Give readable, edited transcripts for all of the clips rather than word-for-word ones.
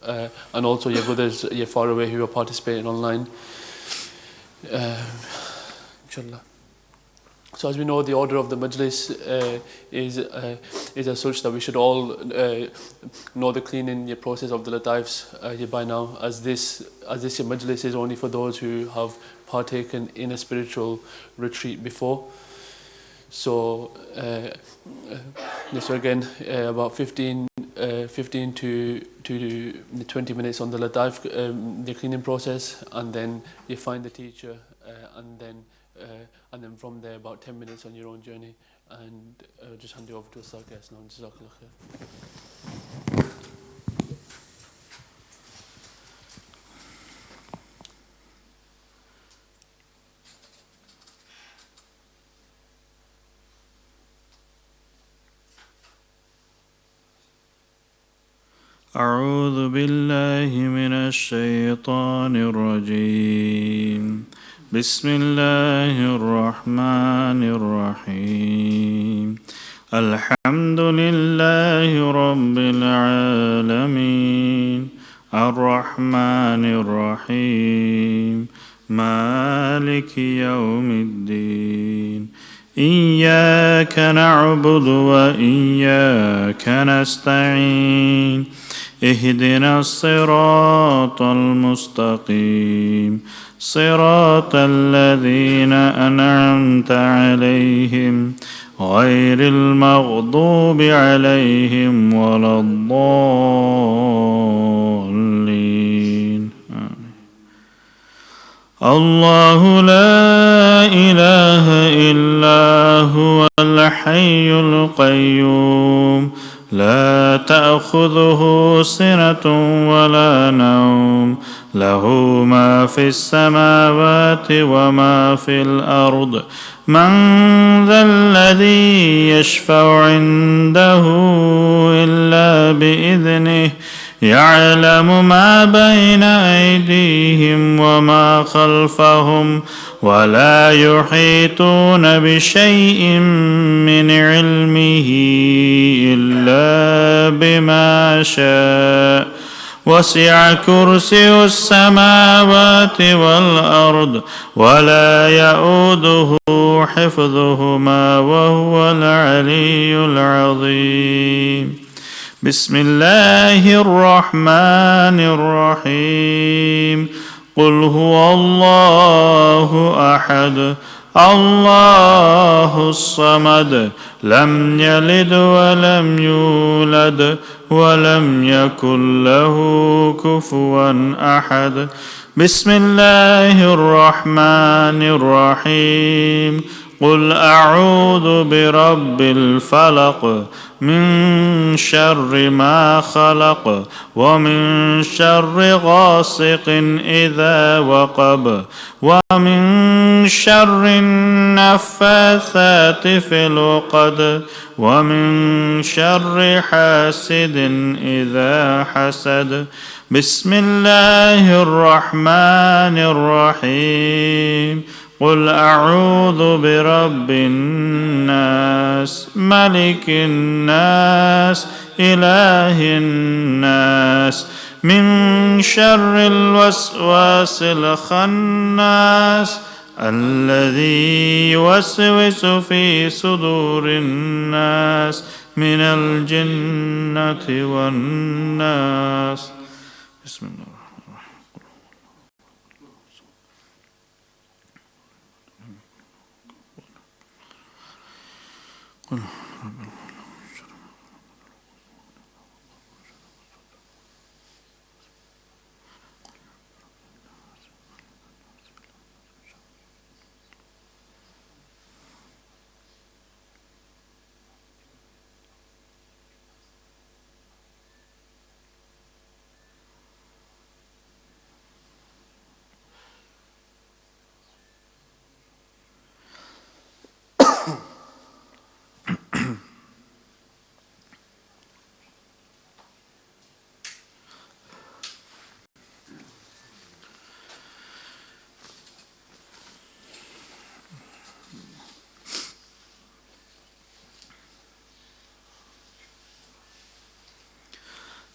and also your brothers you're far away who are participating online. Inshallah. So as we know, the order of the majlis is as such that we should all know the cleaning process of the lataifs by now, as this your majlis is only for those who have partaken in a spiritual retreat before. So so again, about 15 to 20 minutes on the lataif, the cleaning process, and then you find the teacher, and then from there about 10 minutes on your own journey, and just hand you over to a Sarkas now. Jazakallah khair. أعوذ بالله من الشيطان الرجيم. بسم الله الرحمن الرحيم. الحمد لله رب العالمين الرحمن الرحيم مالك يوم الدين. إياك نعبد وإياك نستعين. اهدنا الصراط المستقيم صراط الذين أنعمت عليهم غير المغضوب عليهم ولا الضالين. الله لا إله إلا هو الحي القيوم لا تأخذه سنة ولا نوم له ما في السماوات وما في الأرض. من ذا الذي يشفع عنده إلا بإذنه يعلم ما بين أيديهم وما خلفهم ولا يحيطون بشيء من علمه إلا بما شاء. وسع كرسي السماوات والأرض ولا يؤوده حفظهما وهو العلي العظيم. بسم الله الرحمن الرحيم. قل هو الله أحد الله الصمد لم يلد ولم يولد ولم يكن له كفوا أحد. بسم الله الرحمن الرحيم. قل أعوذ برب الفلق من شر ما خلق ومن شر غاسق إذا وقب ومن شر النفاثات في العقد ومن شر حاسد إذا حسد. بسم الله الرحمن الرحيم. قل أعوذ برب الناس ملك الناس إله الناس من شر الوسواس الخناس الذي يوسوس في صدور الناس من الجنة والناس. بسم الله.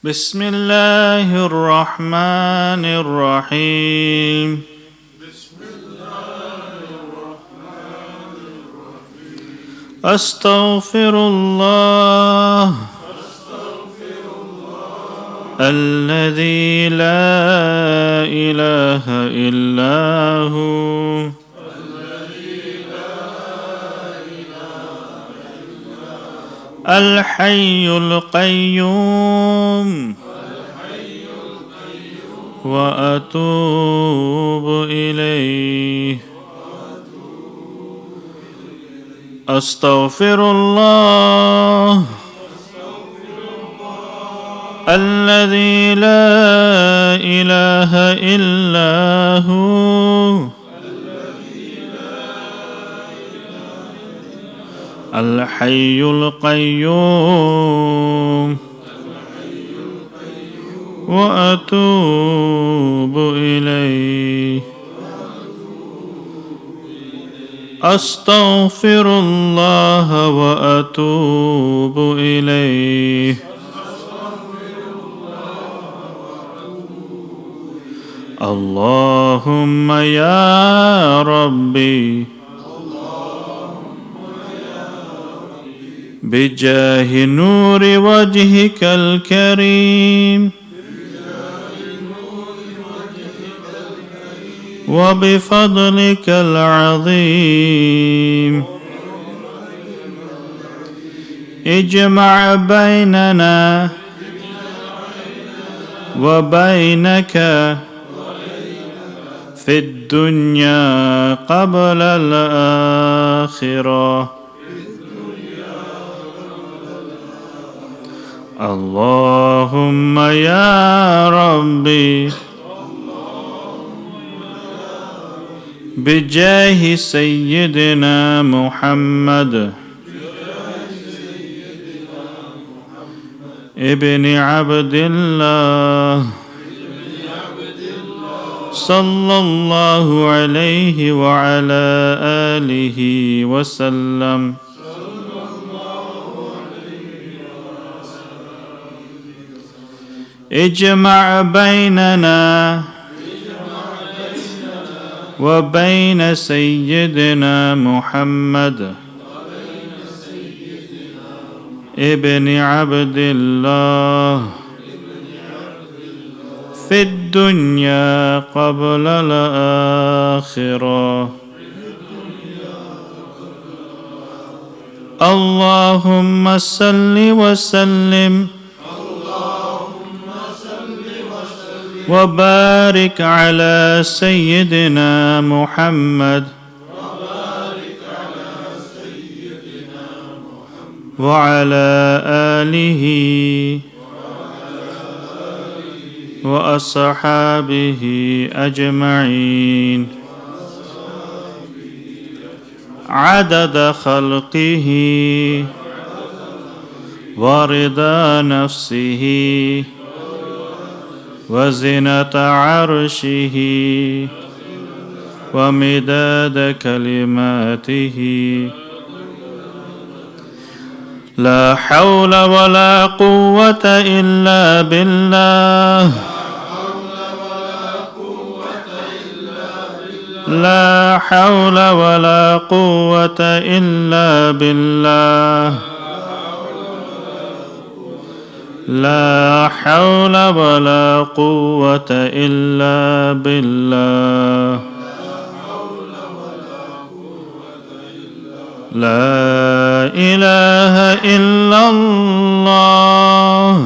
بسم الله الرحمن الرحيم أستغفر الله الذي لا إله إلا هو الحي القيوم وأتوب إليه أستغفر الله الذي لا إله إلا هو الحي القيوم وأتوب إليه أستغفر الله وأتوب إليه اللهم يا ربي بجاه نور وجهك الكريم وبفضلك العظيم اجمع بيننا وبينك في الدنيا قبل الآخرة اللهم يا ربي بجاه سيدنا محمد ابن عبد الله صلى الله عليه وعلى آله وسلم اجمع بيننا وبين سيدنا محمد ابن عبد الله في الدنيا قبل الآخرة اللهم صل وسلم وبارك على سيدنا محمد وعلى آله وأصحابه أجمعين عدد خلقه ورضا نفسه وزنة عرشه ومداد كلماته لا حول ولا قوة إلا بالله لا حول ولا قوة إلا بالله لا حول ولا قوة إلا بالله لا إله إلا الله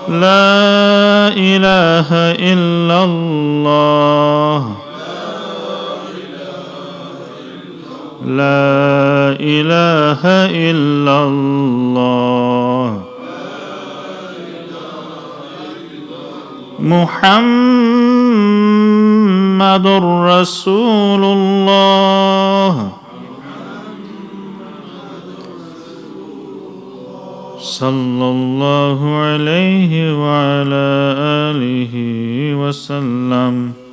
لا إله إلا الله لا إله إلا الله محمد رسول الله صلى الله عليه وعلى آله وسلم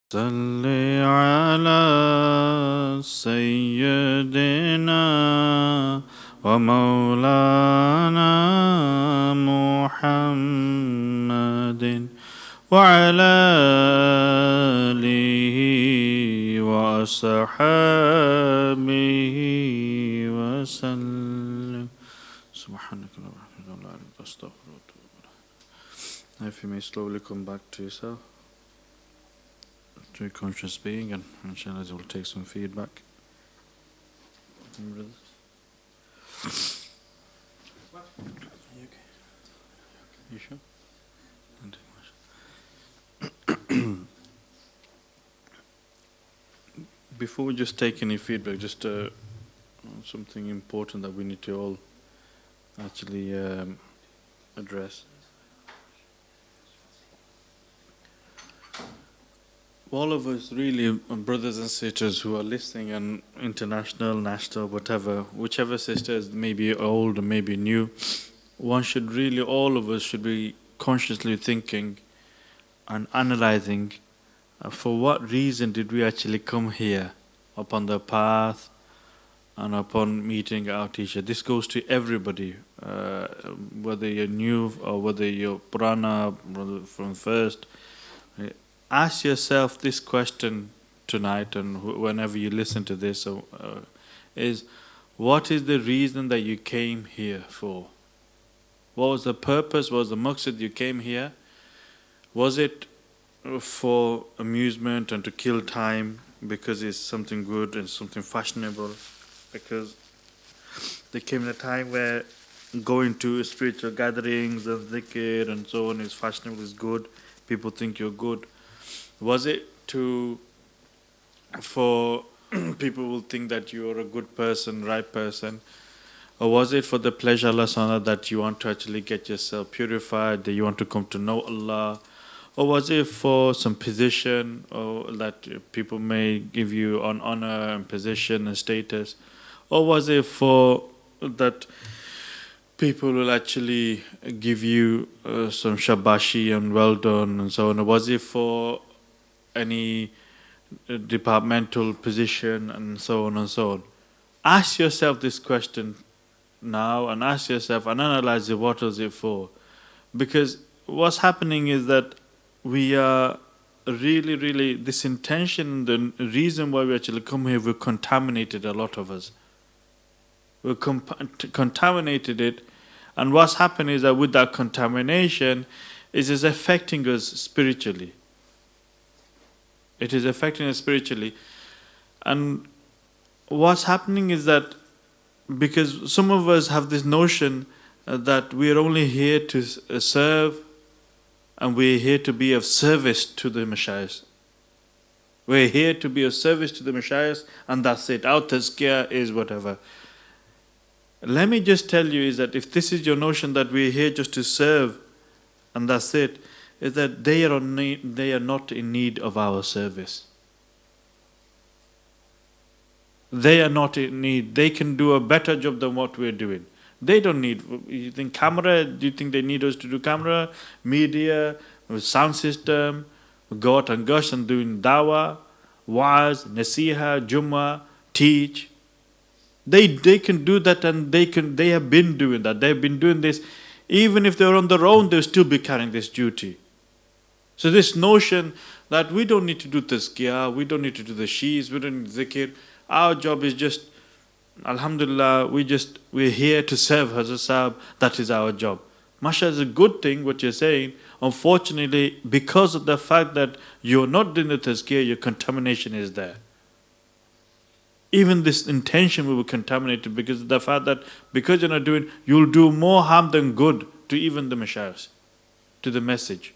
صل على سيدنا ومولانا محمد وعلى آله وأصحابه وسلم سبحانك اللهم وبحمدك لا إله إلا أنت أستغفرك وأتوب إليك. If you may slowly come back to yourself, to a conscious being, and inshallah we'll take some feedback. Brothers? Are you okay? You sure? Before we just take any feedback, just something important that we need to all actually address. All of us really, brothers and sisters who are listening, and international, national, whatever, whichever sisters may be old or maybe new, one should really, all of us should be consciously thinking and analyzing for what reason did we actually come here upon the path and upon meeting our teacher. This goes to everybody, whether you're new or whether you're Purana from first. Ask yourself this question tonight, and whenever you listen to this, is what is the reason that you came here for? What was the purpose? What was the maqsad you came here? Was it for amusement and to kill time because it's something good and something fashionable? Because there came a time where going to spiritual gatherings and dhikr and so on is fashionable, is good. People think you're good. Was it for people will think that you are a good person, right person? Or was it for the pleasure of Allah Subhanahu that you want to actually get yourself purified, that you want to come to know Allah? Or was it for some position, or that people may give you on honor and position and status? Or was it for that people will actually give you some shabashi and well done and so on? Or was it for any departmental position and so on and so on? Ask yourself this question now, and ask yourself and analyze it, what was it for? Because what's happening is that we are really, this intention, the reason why we actually come here, we've contaminated a lot of us. We've contaminated it, and what's happened is that with that contamination, it is affecting us spiritually. It is affecting us spiritually. And what's happening is that because some of us have this notion that we are only here to serve, and we're here to be of service to the Mashayikhs. We're here to be of service to the Mashayikhs, and that's it. Our tazkiyah is whatever. Let me just tell you is that if this is your notion that we're here just to serve, and that's it, is that they are not in need of our service. They are not in need. They can do a better job than what we're doing. They don't need, you think camera, do you think they need us to do camera, media, sound system, go out and gush and doing dawah, waz, nasiha, jummah, teach? They can do that, and they have been doing that. They've been doing this. Even if they're on their own, they'll still be carrying this duty. So this notion that we don't need to do tazkiyah, we don't need to do the shees, we don't need zikr, our job is just, alhamdulillah, we're here to serve Hazrat Sahib, that is our job. Masha is a good thing what you're saying. Unfortunately, because of the fact that you're not doing the tazkiyah, your contamination is there. Even this intention will be contaminated because of the fact that because you're not doing, you'll do more harm than good to even the mashayikhs, to the message.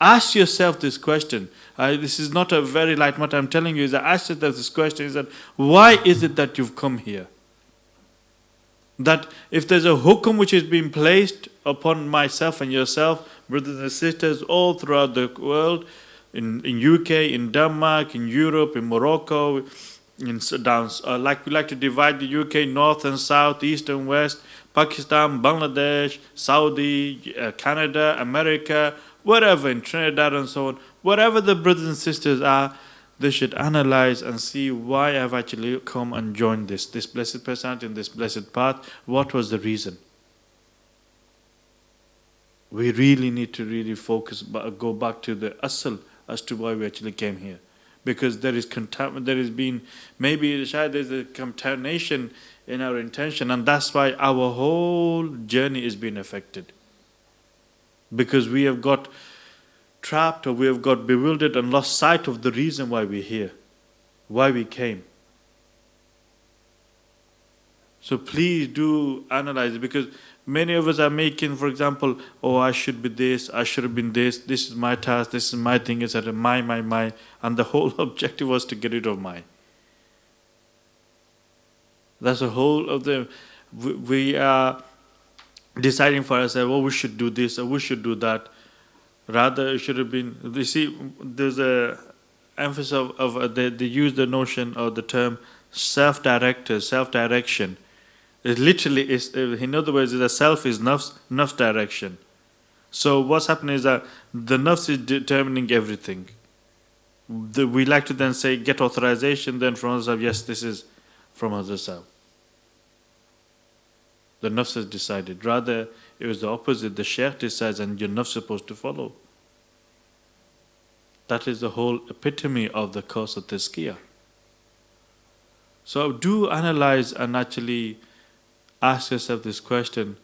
Ask yourself this question. This is not a very light matter. I'm telling you is that ask yourself this question is that why is it that you've come here? That if there's a hukum which is being placed upon myself and yourself, brothers and sisters all throughout the world, in UK, in Denmark, in Europe, in Morocco, like we like to divide the UK north and south, east and west, Pakistan, Bangladesh, Saudi, Canada, America, wherever in Trinidad and so on, wherever the brothers and sisters are, they should analyze and see why I've actually come and joined this blessed personality in this blessed path. What was the reason? We really need to really focus, go back to the asl as to why we actually came here. Because there has been, maybe there's a contamination in our intention, and that's why our whole journey is being affected. Because we have got trapped, or we have got bewildered and lost sight of the reason why we're here, why we came. So please do analyze it, because many of us are making, for example, oh, I should be this, I should have been this is my task, this is my thing, etc. My. And the whole objective was to get rid of my. That's the whole of the... We are deciding for ourselves, oh, we should do this, or we should do that. Rather, it should have been... You see, there's a emphasis of they use the notion or the term self-directed, self-direction. It literally is, in other words, the self is nafs direction. So what's happening is that the nafs is determining everything. We like to then say, get authorization then from ourselves, yes, this is from ourselves. The nafs has decided. Rather, it was the opposite. The shaykh decides and your nafs is supposed to follow. That is the whole epitome of the course of tazkiyah. So do analyze and actually ask yourself this question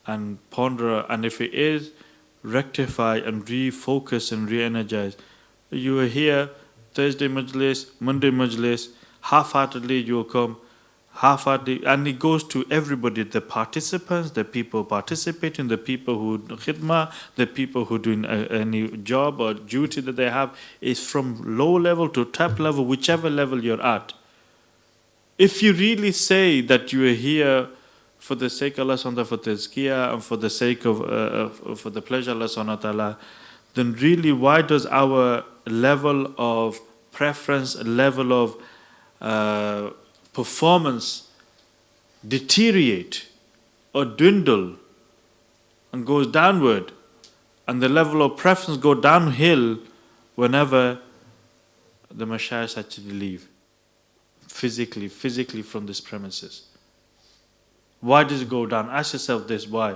and ponder, and if it is, rectify and refocus and re-energize. You are here, Thursday majlis, Monday majlis, half-heartedly you will come, half-heartedly, and it goes to everybody, the participants, the people participating, the people who do khidmah, the people who doing any job or duty that they have, is from low level to top level, whichever level you're at. If you really say that you are here for the sake of Allah subhanahu for tazkiyah and for the sake of for the pleasure of Allah subhanahu wa ta'ala, then really why does our level of preference, level of performance deteriorate or dwindle and goes downward, and the level of preference go downhill whenever the mashayikh actually leave? Physically from this premises. Why does it go down? Ask yourself this, why?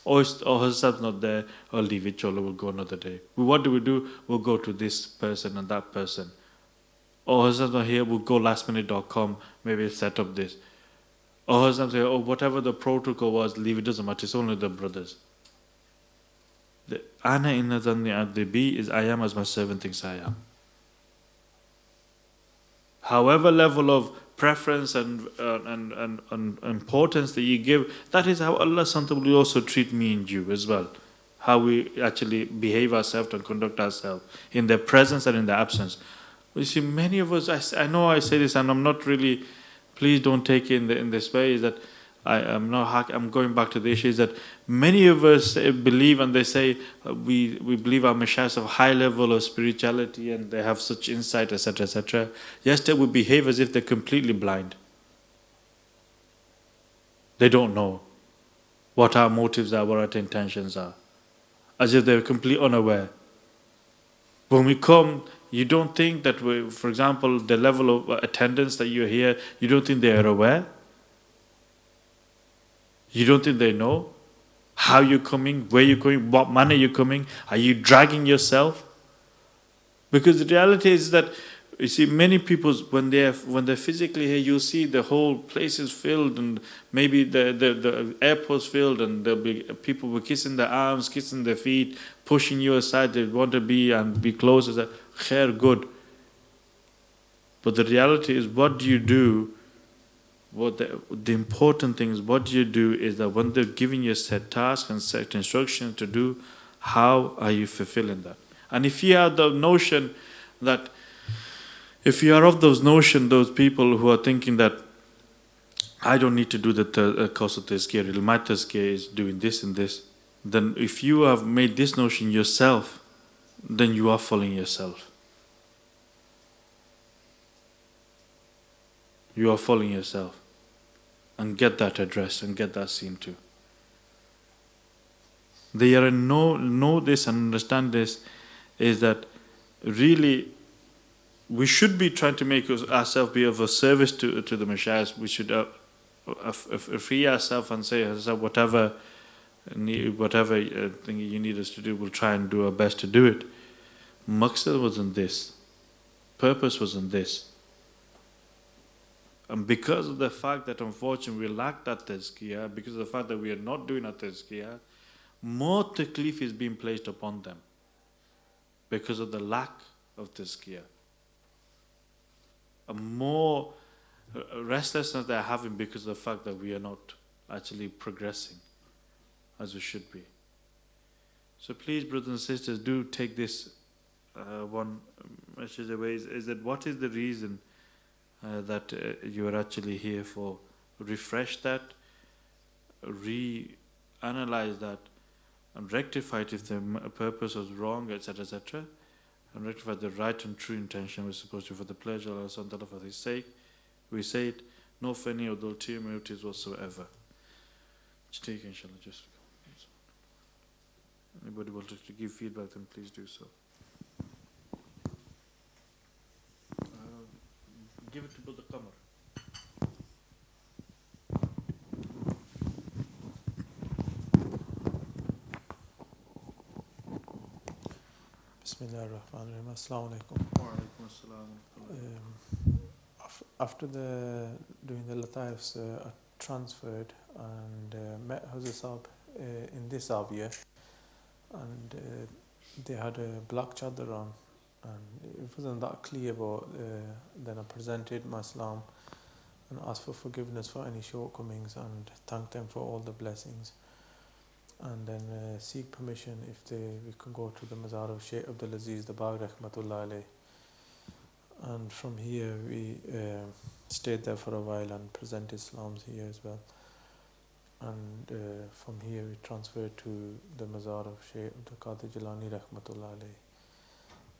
Or herself not there, or leave it, Chola, we'll go another day. What do? We'll go to this person and that person. Or herself not here, we'll go lastminute.com, maybe set up this. Or herself say, oh, whatever the protocol was, leave it, doesn't matter, it's only the brothers. The ana inna dhanni abdi bi is I am as my servant thinks I am. However level of preference and importance that you give, that is how Allah will also treat me and you as well. How we actually behave ourselves and conduct ourselves in their presence and in their absence. You see, many of us, I know I say this and I'm not really, please don't take it in this way, is that I'm going back to the issue, is that many of us believe and they say we believe our mashayikhs have a high level of spirituality and they have such insight, etc., etc. Yes, they would behave as if they're completely blind. They don't know what our motives are, what our intentions are, as if they're completely unaware. When we come, you don't think that for example, the level of attendance that you're here, you don't think they are aware? You don't think they know how you're coming, where you're going, what manner you're coming? Are you dragging yourself? Because the reality is that, you see, many people, when they're physically here, you'll see the whole place is filled, and maybe the airport's filled, and there'll be people were kissing their arms, kissing their feet, pushing you aside. They want to be and be close. As khair, good. But the reality is, what do you do? What the important thing is, what do you do is that when they're giving you a set task and set instructions to do, how are you fulfilling that? And if you have the notion that, if you are of those notion, those people who are thinking that I don't need to do the course of tazkiyah, my tazkiyah is doing this and this, then if you have made this notion yourself, then you are following yourself. You are following yourself. And get that address and get that seen to. They are know this and understand this, is that really we should be trying to make ourselves be of a service to the Mashiach. We should free ourselves and say, whatever thing you need us to do, we'll try and do our best to do it. Maqsad wasn't this. Purpose wasn't this. And because of the fact that unfortunately we lack that tazkiyah, because of the fact that we are not doing that tazkiyah, more taklif is being placed upon them because of the lack of tazkiyah. A more restlessness they're having because of the fact that we are not actually progressing as we should be. So please, brothers and sisters, do take this one message away, is that what is the reason that you are actually here for? Refresh that, re-analyze that, and rectify it if the purpose was wrong, etc., etc., and rectify the right and true intention we're supposed to for the pleasure of Allah subhanahu wa ta'ala, for His sake. We say it, no for any of the ulterior motives whatsoever. Just take it, inshallah. Just anybody wants to give feedback, then please do so. Give it to Brother Qamar. Bismillahirrahmanirrahim. Assalamu alaikum. Wa alaikum assalam. After doing the Lataifs, I transferred and met Hazrat Saab in this Avia, and they had a black chadar on, and it wasn't that clear, but then I presented my Islam and asked for forgiveness for any shortcomings and thanked them for all the blessings, and then seek permission if we could go to the Mazar of Shaykh Abdul Aziz the Bagh Rahmatullah alayh. And from here we stayed there for a while and presented Islams here as well. And from here we transferred to the Mazar of Shaykh Abdul Qadir Jilani Rahmatullah alayh.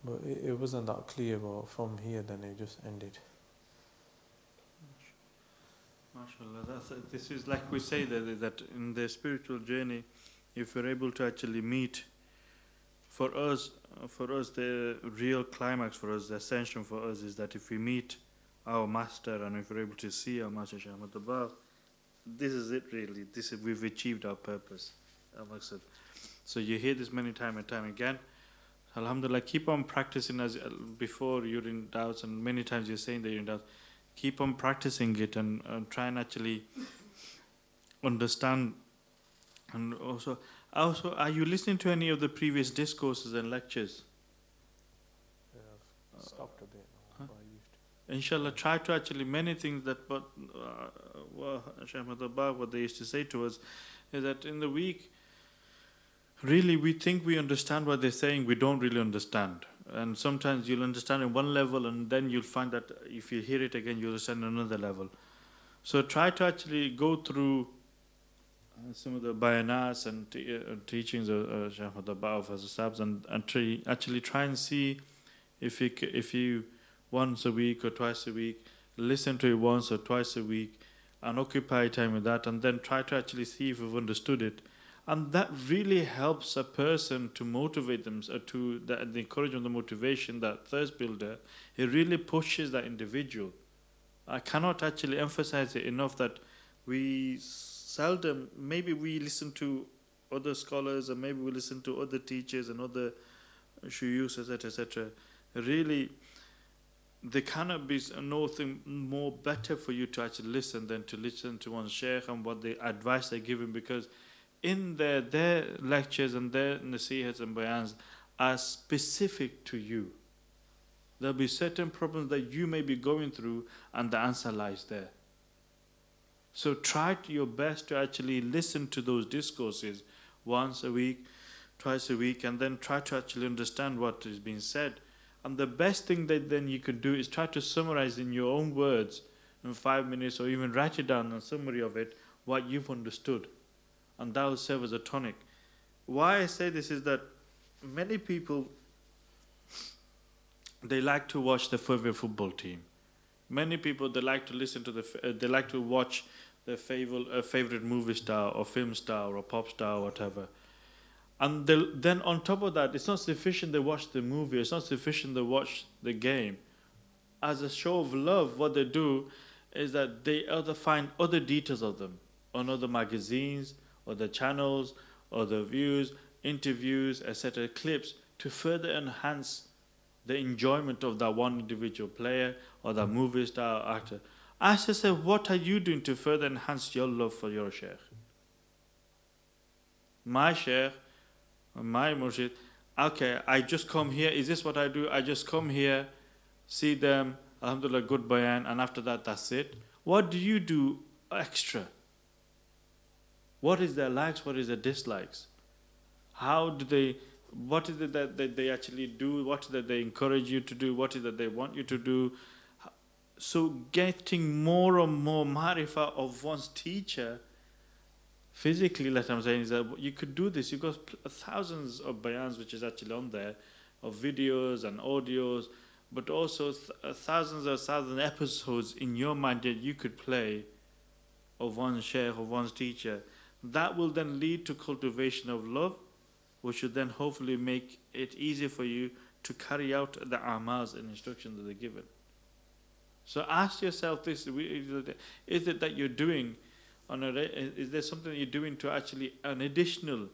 But it wasn't that clear, but from here then it just ended. MashaAllah, this is like we say that in the spiritual journey, if we're able to actually meet, for us the real climax for us, the ascension for us is that if we meet our master and if we're able to see our master Shaykh Ahmad Abba, this is it really. We've achieved our purpose. So you hear this many time and time again. Alhamdulillah, keep on practicing as before you're in doubts, and many times you're saying that you're in doubts. Keep on practicing it and try and actually understand. And also, are you listening to any of the previous discourses and lectures? I've stopped a bit now, but I used to. Inshallah, try to actually many things that Shaykh Ahmad Abba, what they used to say to us is that in the week, really we think we understand what they're saying, we don't really understand. And sometimes you'll understand at one level and then you'll find that if you hear it again, you'll understand another level. So try to actually go through some of the bayanas and teachings of Shaykh Ahmad Abba of Hazrat and actually try and see if you once a week or twice a week, listen to it once or twice a week and occupy time with that, and then try to actually see if you've understood it. And that really helps a person to motivate them, to the encouragement, the motivation, that thirst builder. It really pushes that individual. I cannot actually emphasize it enough that we seldom, maybe we listen to other scholars and maybe we listen to other teachers and other shuyukhs, etc., etc. Really, there cannot be nothing more better for you to actually listen than to listen to one's sheikh and what the advice they're giving, because in their lectures and their nasihats and bayans are specific to you. There'll be certain problems that you may be going through and the answer lies there. So try your best to actually listen to those discourses once a week, twice a week, and then try to actually understand what is being said. And the best thing that then you could do is try to summarize in your own words in 5 minutes, or even write it down, a summary of it, what you've understood. And that will serve as a tonic. Why I say this is that many people, they like to watch their favorite football team. Many people, they like to listen to they like to watch their favorite movie star or film star or pop star or whatever. And then on top of that, it's not sufficient they watch the movie, it's not sufficient they watch the game. As a show of love, what they do is that they either find other details of them on other magazines, or the channels, or the views, interviews, etc., clips to further enhance the enjoyment of that one individual player or that movie star or actor. Ask yourself, what are you doing to further enhance your love for your sheikh? My sheikh, my murshid, okay, I just come here, is this what I do? I just come here, see them, alhamdulillah, good bayan, and after that, that's it. What do you do extra? What is their likes? What is their dislikes? How do they, what is it that they actually do? What is it that they encourage you to do? What is it that they want you to do? So getting more and more marifah of one's teacher, physically, like I'm saying, is that you could do this. You've got thousands of bayans which is actually on there, of videos and audios, but also thousands of thousand episodes in your mind that you could play of one's sheikh, of one's teacher. That will then lead to cultivation of love, which should then hopefully make it easier for you to carry out the amals and instructions that they're given. So ask yourself this, is it that you're doing, is there something that you're doing to actually, an additional,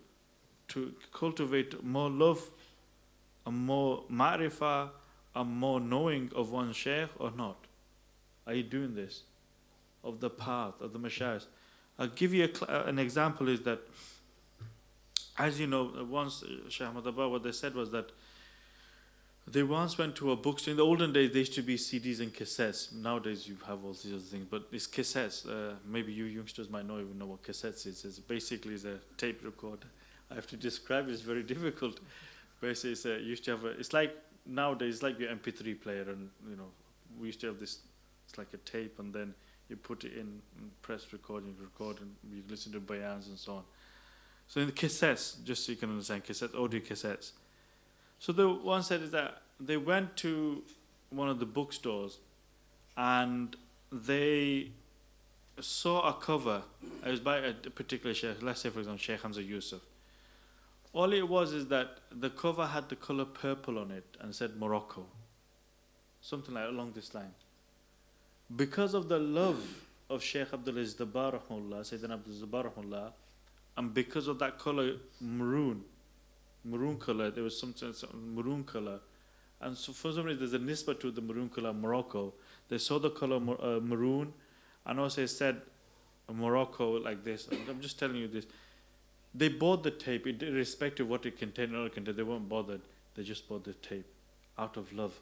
to cultivate more love, and more ma'rifah, and more knowing of one's sheikh or not? Are you doing this? Of the path, of the mashayikh? I'll give you an example is that, as you know, once Shaykh Ahmad Abba, what they said was that they once went to a bookstore. In the olden days, there used to be CDs and cassettes. Nowadays, you have all these other things, but it's cassettes. Maybe you youngsters might not even know what cassettes is. It's basically a tape recorder. I have to describe it. It's very difficult. Basically, used to have it's like nowadays, it's like your MP3 player, and we used to have this. It's like a tape, and then you put it in and press record, and you listen to bayans and so on. So in the cassettes, just so you can understand, cassettes, audio cassettes. So the one said is that they went to one of the bookstores and they saw a cover. It was by a particular sheikh, let's say for example Sheikh Hamza Yusuf. All it was is that the cover had the color purple on it and said Morocco. Something like along this line. Because of the love of Sheikh Abdul Aziz Dabbar rahmullah, Sayyidina Abdul Dabbar rahmullah, and because of that color maroon color, there was some maroon color, and so for some reason there's a nisbah to the maroon color Morocco. They saw the color maroon, and also it said Morocco like this. I'm just telling you this. They bought the tape, irrespective of what it contained or not contained. They weren't bothered. They just bought the tape out of love.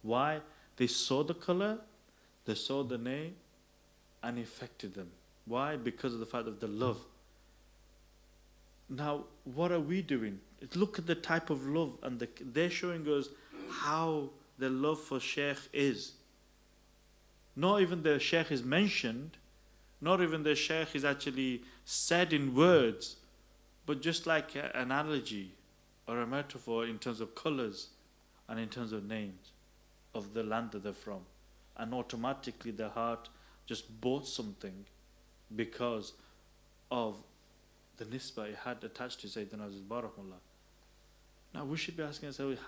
Why? They saw the color, they saw the name, and it affected them. Why? Because of the fact of the love. Now, what are we doing? Look at the type of love, and they're showing us how the love for Sheikh is. Not even the Sheikh is mentioned, not even the Sheikh is actually said in words, but just like an analogy or a metaphor in terms of colors and in terms of names of the land that they're from. And automatically their heart just bought something because of the nisbah it had attached to Sayyidina Aziz Barakallah. Now we should be asking ourselves,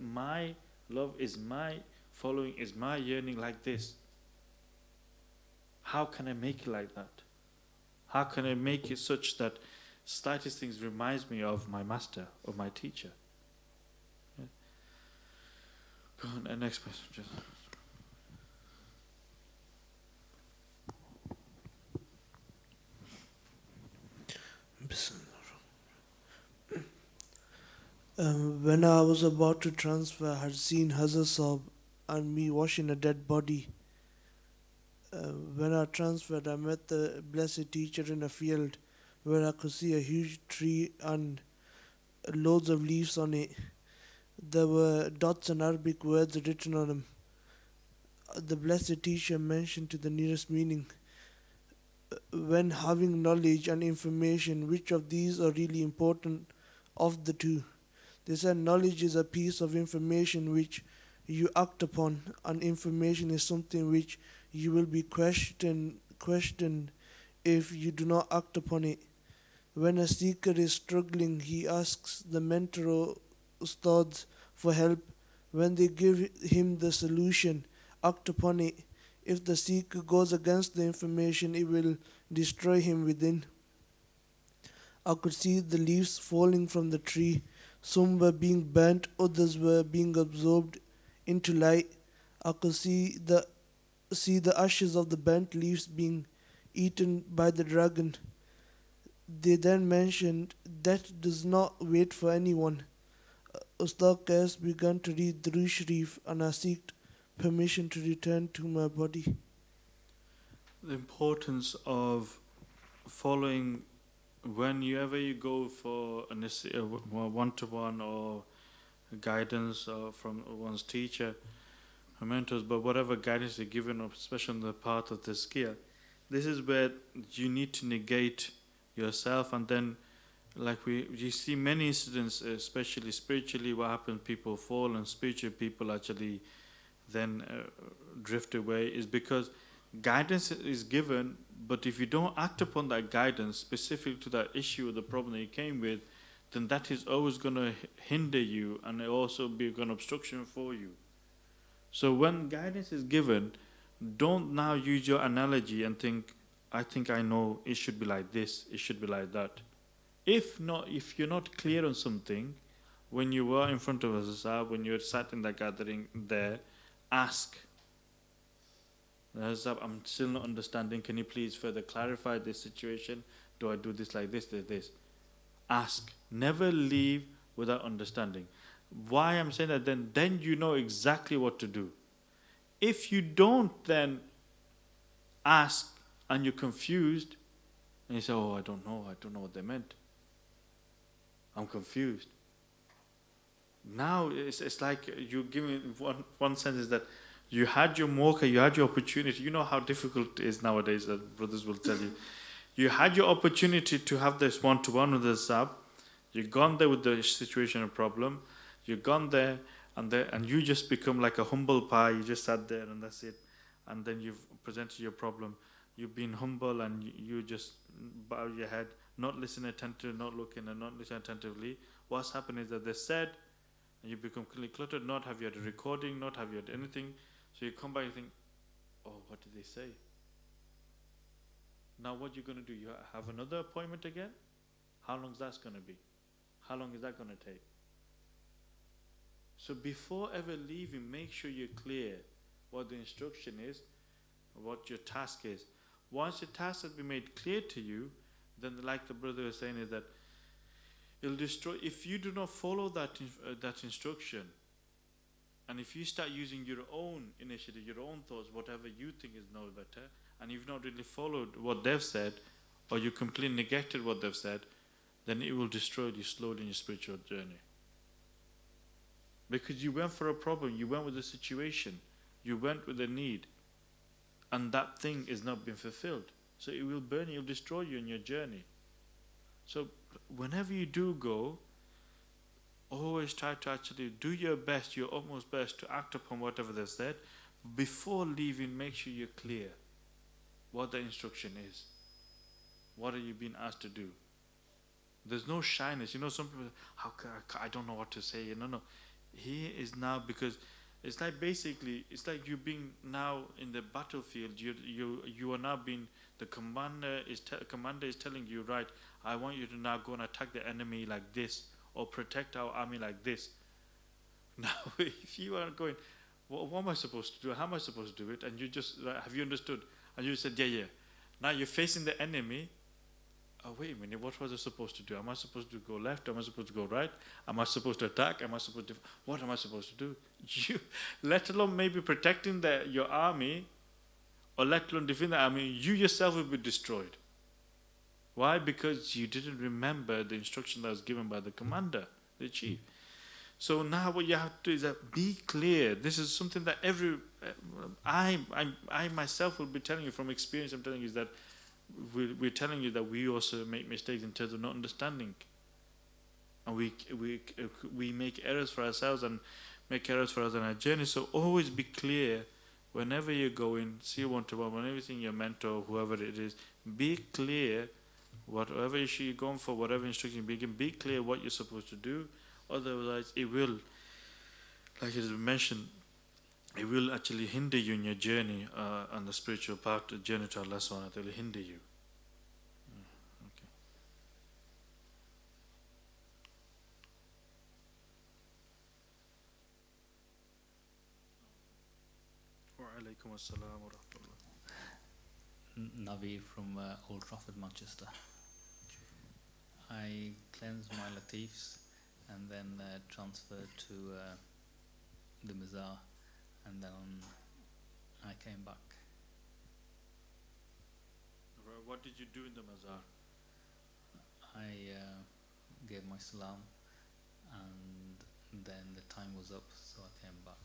my love, is my following, is my yearning like this? How can I make it like that? How can I make it such that slightest things reminds me of my master, of my teacher? Yeah. Go on, next question. When I was about to transfer, I had seen Hazrat Sahab and me washing a dead body. When I transferred, I met the blessed teacher in a field where I could see a huge tree and loads of leaves on it. There were dots and Arabic words written on them. The blessed teacher mentioned to the nearest meaning. When having knowledge and information, which of these are really important of the two? They said knowledge is a piece of information which you act upon, and information is something which you will be questioned if you do not act upon it. When a seeker is struggling, he asks the mentor or ustads for help. When they give him the solution, act upon it. If the seeker goes against the information, it will destroy him within. I could see the leaves falling from the tree. Some were being burnt, others were being absorbed into light. I could see the ashes of the burnt leaves being eaten by the dragon. They then mentioned, "Death does not wait for anyone." Ustad Qais began to read Durood Sharif and I sought permission to return to my body. The importance of following whenever you go for a one-to-one or guidance from one's teacher or mentors, but whatever guidance you're given, especially on the path of the skill, this is where you need to negate yourself, and then like you see many incidents, especially spiritually, what happens, people fall and spiritual people actually then drift away, is because guidance is given, but if you don't act upon that guidance specific to that issue or the problem that you came with, then that is always going to hinder you and it also be an obstruction for you. So when guidance is given, don't now use your analogy and think, I think I know it should be like this, it should be like that. If you're not clear on something, when you were in front of us, when you sat in that gathering there, ask. I'm still not understanding. Can you please further clarify this situation? Do I do this like this? Ask. Never leave without understanding. Why I'm saying that, then you know exactly what to do. If you don't then ask and you're confused, and you say, oh, I don't know what they meant. I'm confused. Now it's like you give me one sense is that you had your mocha, you had your opportunity. You know how difficult it is nowadays, that brothers will tell you. You had your opportunity to have this one-to-one with the Sab. You've gone there with the situation and problem. You've gone there and you just become like a humble pie. You just sat there and that's it. And then you've presented your problem. You've been humble and you just bow your head, not listen attentively, not looking and not listen attentively. What's happened is that they said, and you become completely cluttered, not have you had a recording, not have you had anything. So you come back and think, oh, what did they say? Now what you're going to do? You have another appointment again? How long is that going to be? How long is that going to take? So before ever leaving, make sure you're clear what the instruction is, what your task is. Once your task has been made clear to you, then like the brother was saying is that it'll destroy, if you do not follow that instruction, and if you start using your own initiative, your own thoughts, whatever you think is no better, and you've not really followed what they've said, or you completely neglected what they've said, then it will destroy you slowly in your spiritual journey. Because you went for a problem, you went with a situation, you went with a need, and that thing is not being fulfilled. So it will burn you, it will destroy you in your journey. So whenever you do go, always try to actually do your best, your utmost best to act upon whatever they've said. Before leaving, make sure you're clear what the instruction is. What are you being asked to do? There's no shyness. You know, some people, I don't know what to say. No. Here is now, because it's like basically, it's like you being now in the battlefield. You are now being, the commander is telling you, right, I want you to now go and attack the enemy like this, or protect our army like this. Now, if you are going, what am I supposed to do? How am I supposed to do it? And you just, have you understood? And you said, yeah. Now you're facing the enemy. Oh, wait a minute, what was I supposed to do? Am I supposed to go left? Am I supposed to go right? Am I supposed to attack? Am I supposed to, what am I supposed to do? You, let alone maybe protecting your army, or let alone defending the army, you yourself will be destroyed. Why? Because you didn't remember the instruction that was given by the commander, the chief. So now what you have to do is that be clear. This is something that I myself will be telling you from experience. I'm telling you is that we're telling you that we also make mistakes in terms of not understanding, and we make errors for ourselves and make errors for us on our journey. So always be clear whenever you're going, see one-to-one, whenever you see your mentor, whoever it is, be clear Whatever issue you're going for, whatever instruction, be clear what you're supposed to do. Otherwise, it will, like it is mentioned, it will actually hinder you in your journey on the spiritual path, the journey to Allah subhanahu wa ta'ala. It will hinder you. Okay. Wa alaikum assalam wa rahmatullah. Naveed from Old Trafford, Manchester. I cleansed my latifs and then transferred to the Mazar, and then I came back. What did you do in the mazar? I gave my salam, and then the time was up, so I came back.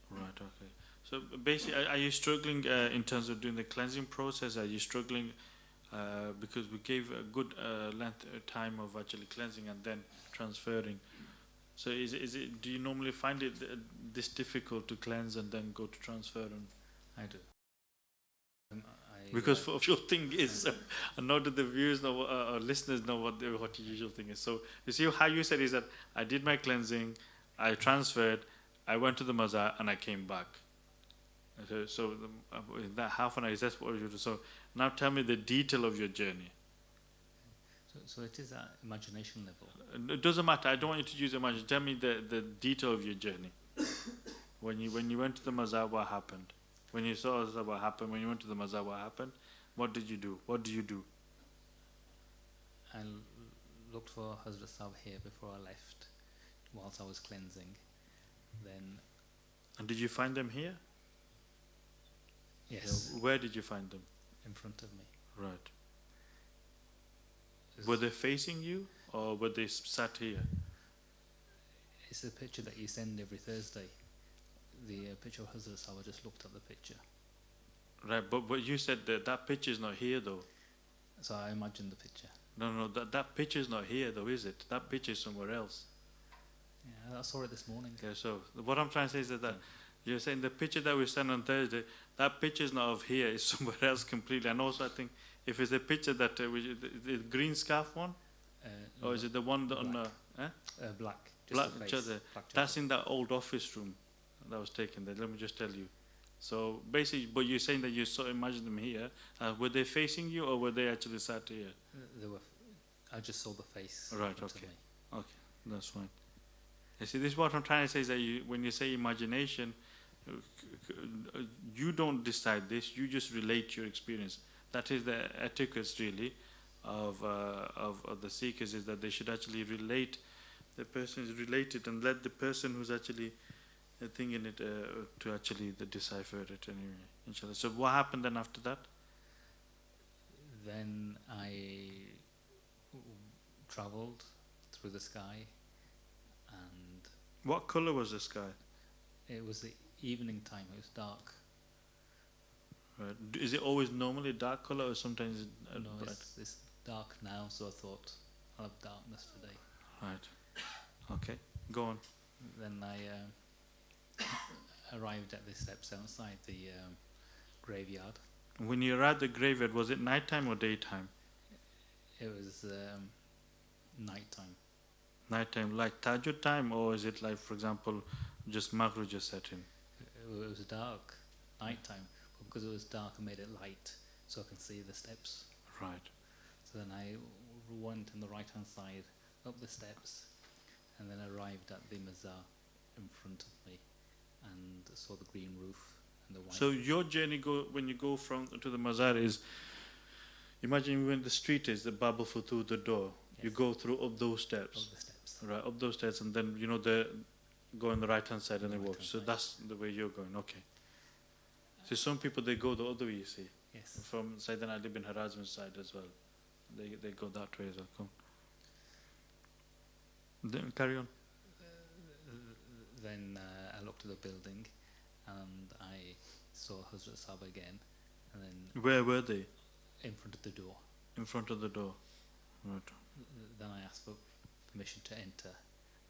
Right, okay. So basically, are you struggling in terms of doing the cleansing process? Are you struggling because we gave a good length time of actually cleansing and then transferring? So is it? Do you normally find it this difficult to cleanse and then go to transfer? And I do. because for your thing is, I know that the viewers know or listeners know what your usual thing is. So you see how you said is that I did my cleansing, I transferred, I went to the mazar and I came back. So in that half an hour, that's what you do. So now tell me the detail of your journey. So it is at imagination level. It doesn't matter. I don't want you to use imagination. Tell me the detail of your journey. When you went to the mazar, what happened? When you saw what happened? When you went to the mazar, what happened? What did you do? What do you do? I looked for Hazrat Sahib here before I left, whilst I was cleansing. Then. And did you find them here? Yes. Where did you find them? In front of me. Right. Were they facing you, or were they sat here? It's a picture that you send every Thursday. The picture of Hazrat Sahib, I just looked at the picture. Right, but you said that picture is not here though. So I imagined the picture. No, that picture is not here though, is it? That picture is somewhere else. Yeah, I saw it this morning. Okay, so what I'm trying to say is that you're saying the picture that we sent on Thursday, that picture is not of here, it's somewhere else completely. And also I think if it's a picture that, the green scarf one, or is it the one that on black? Black, Just the face. black that's in that old office room that was taken there. Let me just tell you. So basically, but you're saying that you saw, imagine them here. Were they facing you, or were they actually sat here? They were. I just saw the face. Right. Okay. Okay. That's fine. You see, this is what I'm trying to say is that when you say imagination, you don't decide this. You just relate your experience. That is the etiquette really of the seekers, is that they should actually relate. The person is related, and let the person who's actually thinking it to actually decipher it anyway. Inshallah. So what happened then after that? Then I travelled through the sky, and What color was the sky? it was the evening time. It was dark. Right. Is it always normally dark color, or sometimes No, bright? it's dark now, so I thought I'll have darkness today. Right. Okay. Go on. Then I arrived at the steps outside the graveyard. When you arrived at the graveyard, was it nighttime or daytime? It was nighttime. Nighttime, like Tahajjud time, or is it like, for example, just Maghrib just set in? It was dark, nighttime. But because it was dark, I made it light so I can see the steps. Right. So then I went on the right-hand side up the steps, and then arrived at the mazar in front of me, and saw the green roof and the white. So your journey when you go from to the mazar is, imagine when the street is the Bab al-Futuh, the door. Yes. You go through up those steps. Up the steps. Right, up those steps, and then the go on the right hand side and they walk. Right-hand So side. that's the way you're going. Okay. So some people they go the other way. You see, Yes. from Sayyidina Ali bin Harazim's side as well. They go that way as well. Cool. Then carry on. Then I looked at the building, and I saw Hazrat Sahib again, and then Where were they? in front of the door. In front of the door. Right. Then I asked for permission to enter,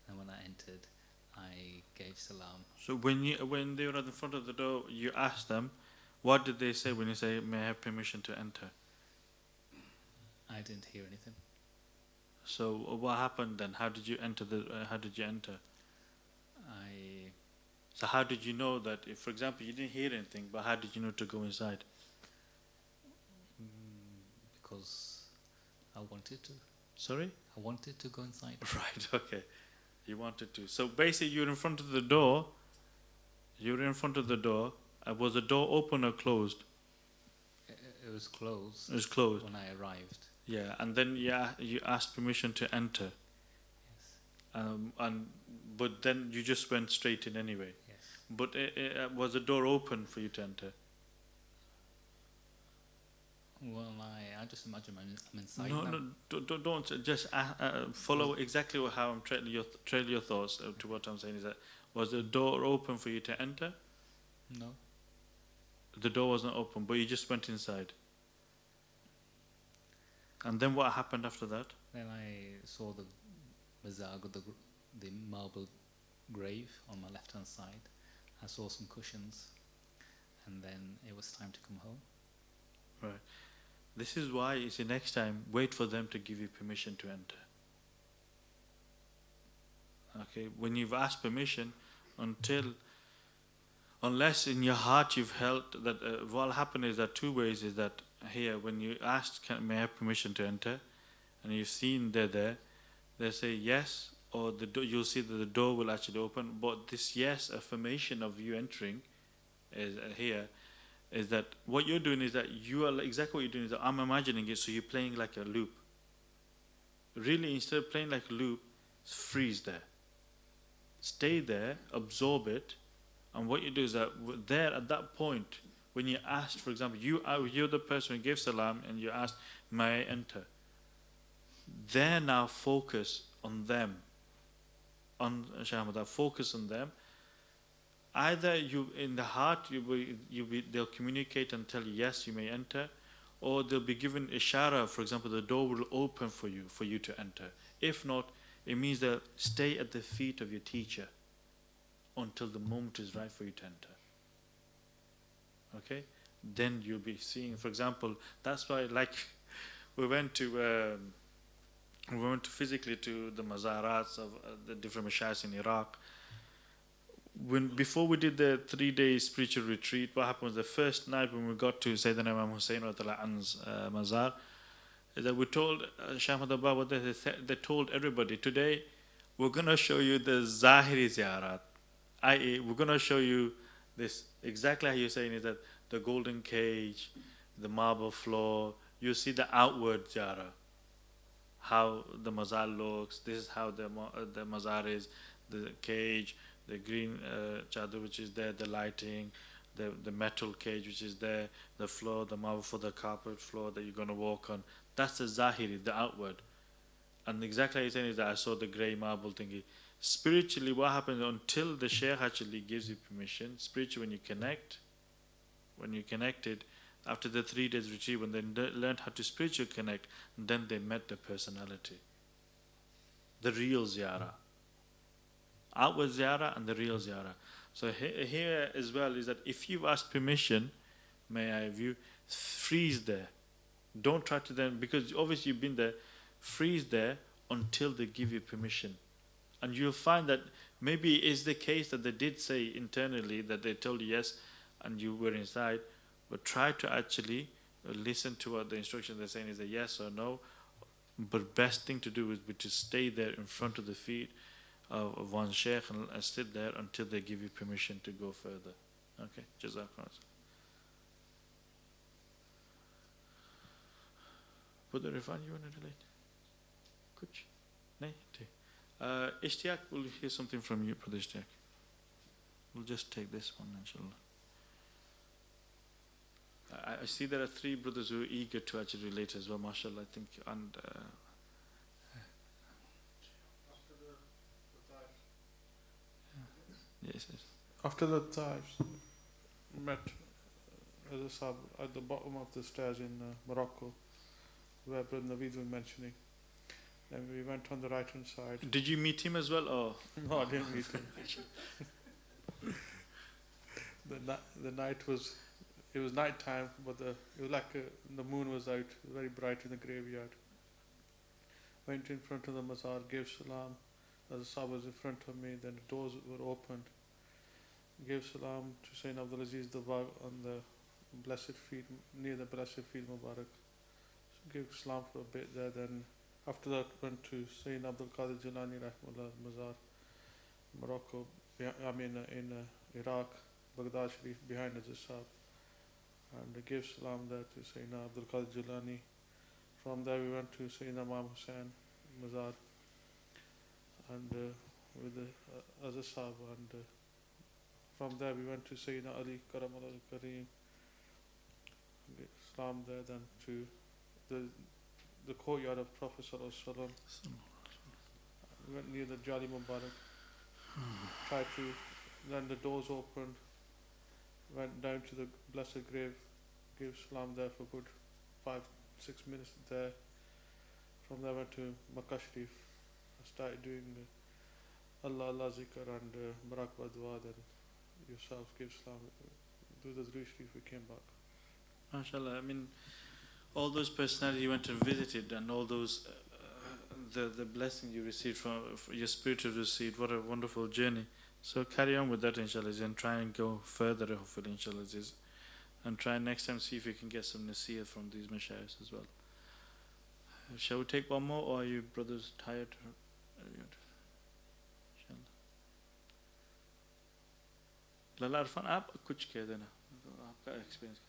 and when I entered, I gave salam. So when they were at the front of the door, you asked them, what did they say when you say, "May I have permission to enter"? I didn't hear anything. So what happened then? How did you enter how did you enter? So how did you know that, if, for example, you didn't hear anything, but how did you know to go inside? Because I wanted to. Sorry? I wanted to go inside. Right, okay. You wanted to. So basically you're in front of the door. You're in front of the door. Was the door open or closed? It was closed. It was closed. When I arrived. Yeah, and then you asked permission to enter. Yes. But then you just went straight in anyway. Yes. But was the door open for you to enter? Well, I just imagine I'm inside No, now. no, don't just follow exactly how I'm trailing your thoughts to what I'm saying. Is that, was the door open for you to enter? No. The door wasn't open, but you just went inside. And then what happened after that? Then I saw the mazar, the marble grave on my left hand side. I saw some cushions, and then it was time to come home. Right. This is why, you see, next time, wait for them to give you permission to enter. Okay, when you've asked permission, unless in your heart you've held that, what'll happen is that two ways is that here, when you asked, may I have permission to enter, and you've seen they're there, they say yes, or you'll see that the door will actually open, but this yes affirmation of you entering is here, is that what you're doing is that you are exactly what you're doing is that I'm imagining it, so you're playing like a loop. Really, instead of playing like a loop, freeze there. Stay there, absorb it, and what you do is that there at that point, when you asked, for example, you're the person who gave salam and you asked, may I enter? There now focus on them, on Shahmadah, focus on them. Either you in the heart they'll communicate and tell you yes, you may enter, or they'll be given ishara, for example, the door will open for you to enter. If not, it means that stay at the feet of your teacher until the moment is right for you to enter. Okay? Then you'll be seeing, for example, that's why, like, we went physically to the mazarats of the different mashaykhs in Iraq. Before we did the 3-day spiritual retreat, what happened was the first night when we got to Sayyidina Imam Hussein an's mazar, is that we told Shahmad Baba, they told everybody, today we're going to show you the Zahiri ziyarat, i.e. we're going to show you this, exactly how you're saying is that the golden cage, the marble floor, you see the outward ziyarah, how the mazar looks, this is how the mazar is, the cage, the green chadar which is there, the lighting, the metal cage which is there, the floor, the marble for the carpet floor that you're going to walk on. That's the zahiri, the outward. And exactly what you're saying is that I saw the grey marble thingy. Spiritually, what happens until the Shaykh actually gives you permission, spiritually when you connected, after the 3 days retreat, when they learned how to spiritually connect, then they met the personality. The real ziyarah. Outward ziyarah and the real ziyarah. So here as well is that if you've asked permission, may I view, freeze there. Don't try to then, because obviously you've been there, freeze there until they give you permission. And you'll find that maybe it's the case that they did say internally that they told you yes and you were inside, but try to actually listen to what the instruction they're saying is a yes or no. But best thing to do is to stay there in front of the feet of one sheikh and sit there until they give you permission to go further. Okay, Jazakallah. Brother Irfan, you want to relate? Kuch? Nahi? Ishtiyaq, we'll hear something from you, Brother Ishtiyaq. We'll just take this one, inshallah. I see there are 3 brothers who are eager to actually relate as well, mashallah, I think, and yes. After the Taifs, met as a sub at the bottom of the stairs in Morocco, where Brother Naveed was mentioning. Then we went on the right hand side. Did you meet him as well? Oh. No, I didn't meet him. The night was, it was night time, but it was like the moon was out, very bright in the graveyard. went in front of the mazar, gave salam. As Sahab was in front of me, then the doors were opened. Gave salam to Sayyidina Abdul Aziz Dabag on the blessed feet, near the blessed feet Mubarak. Gave salam for a bit there, then after that went to Sayyidina Abdul Qadir Jilani Rahimahullah Mazar, Morocco, in Iraq, Baghdad Sharif, behind Hazrat Sahab. And gave salam there to Sayyidina Abdul Qadir Jilani. From there we went to Sayyidina Imam Hussain Mazar, and with the Hazrat Sahab, and from there we went to Sayyidina Ali Karamallah Kareem, Islam there, then to the courtyard of Prophet Sallallahu Alaihi Wasallam. We went near the Jali Mubarak, tried to, then the doors opened, went down to the blessed grave, gave salam there for good 5-6 minutes there. From there went to Makkah Sharif. I started doing Allah Allah Zikr and MURAQBA Dua, then yourselves gave salam, do the Durood Sharif, we came back. MashaAllah, I mean, all those personalities you went and visited, and all those, the blessing you received from your spiritual received, what a wonderful journey. So carry on with that, inshallah, and try and go further, hopefully, inshallah, and try next time see if you can get some nasiyah from these mashayikhs as well. Shall we take one more, or are you brothers tired? Lala Arfan, आप कुछ कह देना, आपका experience.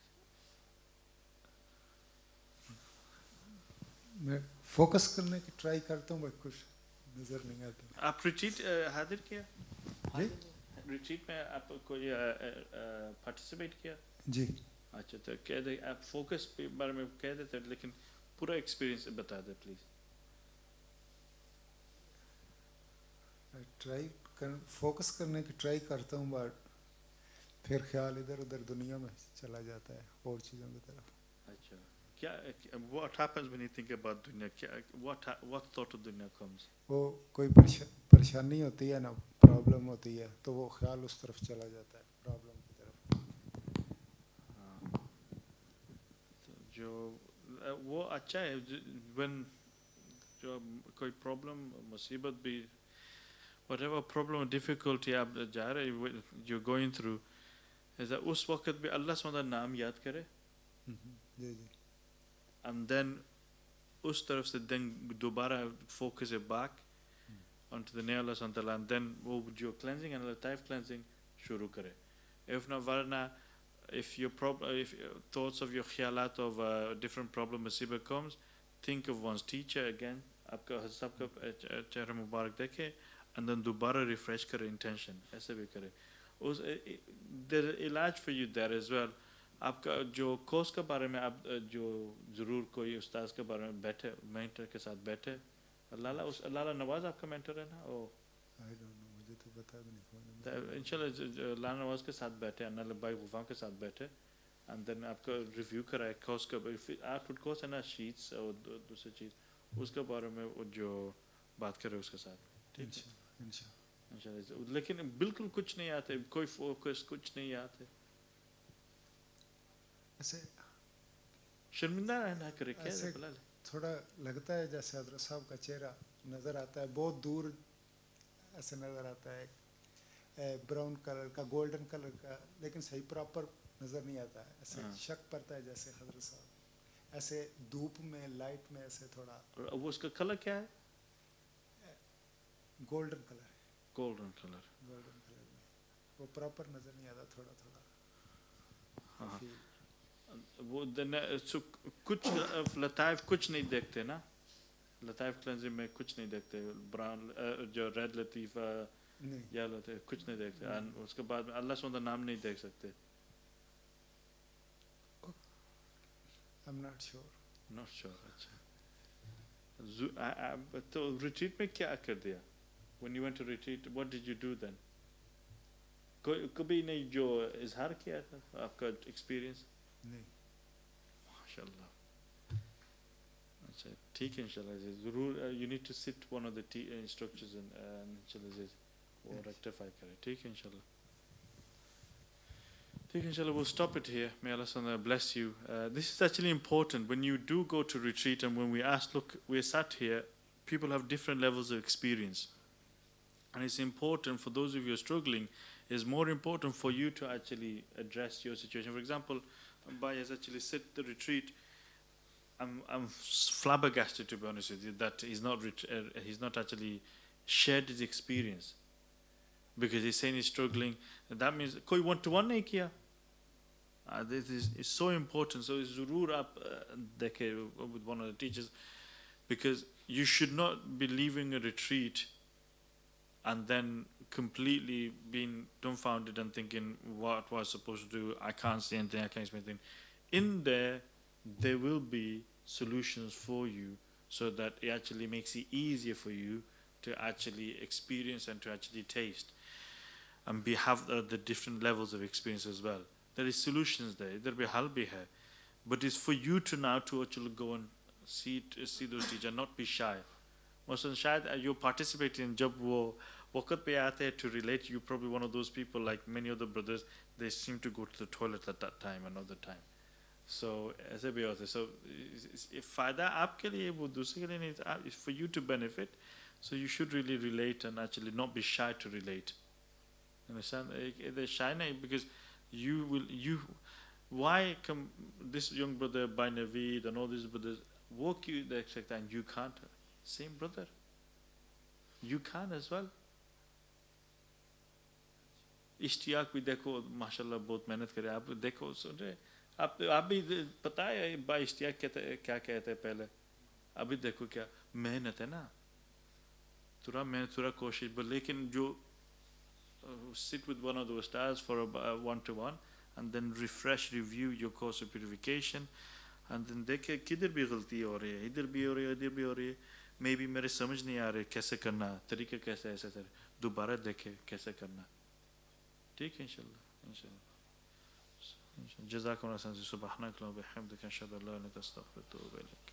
मैं focus करने की try करता हूँ, बट कुछ नजर नहीं आता. आप रिट्रीट हाजिर किया? जी रिट्रीट में आप कोई पार्टिसिपेट किया? जी. अच्छा, तो कह दे, आप फोकस के बारे में कह देते, लेकिन पूरा एक्सपीरियंस बता दे प्लीज. ट्राई फोकस करने की ट्राई करता हूँ, बट फिर ख्याल इधर उधर दुनिया में चला जाता है, और चीज़ों की तरफ. अच्छा, क्या, what happens when you think about dunya? What thought of dunya comes? वो कोई परेशानी होती है ना, प्रॉब्लम होती है, तो वो ख्याल उस तरफ चला जाता है, प्रॉब्लम की तरफ. जो वो अच्छा है, when जो कोई प्रॉब्लम मुसीबत भी, whatever problem or difficulty आप जा रहे, you're going through, is that उस वक्त भी अल्लाह सुबहान नाम याद करे, जी जी, and then उस तरफ से then दोबारा focus it back onto the name of Allah subhanahu wa ta'ala, and then वो जो cleansing and lataif cleansing शुरू करे. If not, वरना if your thoughts of your khyalat of different problem musibah comes, think of one's teacher again, आपका सबका चेहरा मुबारक देखे, and then दोबारा refresh करे intention, ऐसे भी करे. There's इलाज for you there as well. आपका जो कोर्स के बारे में आप जो ज़रूर कोई उस्ताद के बारे में बैठे, मेंटर के साथ बैठे, लाला नवाज आपका मेंटर है ना? ओ आई डोंट नो, मुझे तो पता भी नहीं. इंशाल्लाह लाला नवाज के साथ बैठे, अन्ना भाई गुफा के साथ बैठे, and then आपका रिव्यू कराए कोर्स का, आउटपुट कोर्स है ना, शीट्स और दूसरी चीज़, उसके बारे में वो जो बात करे उसके साथ. ठीक है इंशाल्लाह. लेकिन बिल्कुल कुछ नहीं आते, कोई फोकस कुछ नहीं आते, ऐसे शर्मिंदा रहना करे, क्या ऐसे बोला ले? थोड़ा लगता है जैसे हजरत साहब का चेहरा नज़र आता है, बहुत दूर ऐसे नज़र आता है, ब्राउन कलर का, गोल्डन कलर का, लेकिन सही प्रॉपर नज़र नहीं आता है. ऐसे शक पड़ता है जैसे हजरत साहब ऐसे धूप में, लाइट में ऐसे थोड़ा. वो उसका कलर क्या है? गोल्डन कलर है. Golden colour. गोल्डन कलर में वो प्रॉपर नज़र नहीं आता, थोड़ा थोड़ा. हाँ, वो कुछ लताइफ कुछ नहीं देखते ना, लताइफ क्लेंजिंग में कुछ नहीं देखते, ब्राउन जो रेड लतीफ़ा या लताइफ कुछ नहीं देखते, और उसके बाद में अल्लाह सुबहान नाम नहीं देख सकते. I'm not sure. Not sure. अच्छा. तो रिट्रीट में क्या कर दिया? When you went to retreat, what did you do then? कभी नहीं जो इजहार किया था आपका एक्सपीरियंस? नहीं. माशाल्लाह. अच्छा, ठीक है इंशाल्लाह ज़रूर. You need to sit one of the instructors and इंशाल्लाह वो rectify करें. ठीक है इंशाल्लाह. ठीक है इंशाल्लाह. We'll stop it here. May Allah subhanahu wa ta'ala bless you. This is actually important when you do go to retreat, and when we ask, look, we're sat here, people have different levels of experience. And it's important for those of you who are struggling, it's more important for you to actually address your situation. For example, Bai has actually set the retreat. I'm flabbergasted, to be honest with you, that he's not actually shared his experience, because he's saying he's struggling. And that means koi one-to-one nahi kiya. This is so important. So it's zurur up dekhe with one of the teachers, because you should not be leaving a retreat and then completely being dumbfounded and thinking, what was I supposed to do? I can't see anything, I can't see anything. In there will be solutions for you, so that it actually makes it easier for you to actually experience and to actually taste. And have the different levels of experience as well. There is solutions there, there will be hal bhi hai. But it's for you to now to actually go and see those teachers, not be shy. Most shayad you participate in jab wo waqt pe aate hai to relate, you probably one of those people like many other brothers, they seem to go to the toilet at that time, another time. So as a way, so if fayda aapke liye wo dusre ke liye nahi, it's for you to benefit. So you should really relate and actually not be shy to relate. Understand? They're shy because why come this young brother by Naveed and all these brothers walk you the exact time, you can't? Same brother, you can as well. Ishtiyaq भी देखो माशाल्लाह बहुत मेहनत करे, आप देखो सुन रहे आप भी पता है बा इश्तियाक क्या कहते हैं पहले, अभी देखो क्या मेहनत है ना, थोड़ा कोशिश, लेकिन जो sit with one of those stars for a one-to-one and then review your course of purification, and then देखे किधर भी गलती हो रही है, इधर भी हो रही है, इधर भी हो रही है, maybe मेरे समझ नहीं आ रहे कैसे करना, तरीका कैसे ऐसे तरह, दोबारा देखे कैसे करना. ठीक है इंशाल्लाह. जज़ाकुमुल्लाह खैरन. सुब्हानक अल्लाहुम्मा व बिहम्दिका अशहदु अन ला इलाहा इल्ला अंता अस्तगफिरुका व अतूबु इलैक.